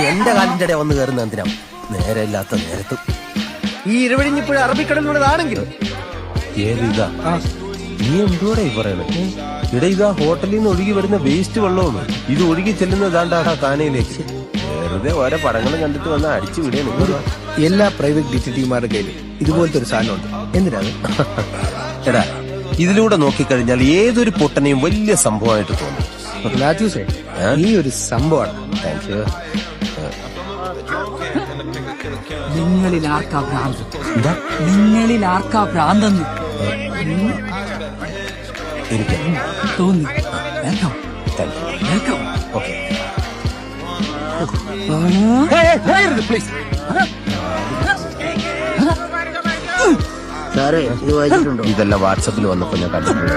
എന്റെ കാലിന്റെ ഇടയിൽ വന്ന് കയറുന്ന എന്തിനാ നേരെ ഇല്ലാത്ത നേരത്ത്. ഈ ഇരുവഴിഞ്ഞിപ്പോഴും അറബിക്കടലിനുള്ളതാണെങ്കിൽ ഏതിതാ നീ എന്തോടെ പറയണേ? ഇവിടെ ഇതാ ഹോട്ടലിൽ നിന്ന് ഒഴുകി വരുന്ന വേസ്റ്റ് വെള്ളമാണ്. ഇത് ഒഴുകി ചെല്ലുന്നതാണ്ടാ കാനയിലേക്ക്. വെറുതെ ഓരോ പടങ്ങളും കണ്ടിട്ട് വന്ന് അടിച്ചു വിടുകയാണ്. എല്ലാ പ്രൈവറ്റ് ഡിറ്റക്റ്റീവ്മാരുടെ കയ്യിൽ ഇതുപോലത്തെ ഒരു സാധനമുണ്ട്. എന്തിനാണ്? എടാ, ഇതിലൂടെ നോക്കിക്കഴിഞ്ഞാൽ ഏതൊരു പൊട്ടനെയും വലിയ സംഭവമായിട്ട് തോന്നും. മാത്യൂസേ, ഈ ഒരു സംഭവമാണ്. Thank you. നിങ്ങളിൽ ആർക്കാ ഭ്രാന്ത്? നിങ്ങളിൽ ആർക്കാ ഭ്രാന്തെന്ന് എനിക്ക് തോന്നി. കേട്ടോ കേട്ടോ. Okay please. ഇതെല്ലാം വാട്സപ്പിൽ വന്നപ്പോ ഞാൻ കണ്ടിട്ടുണ്ട്.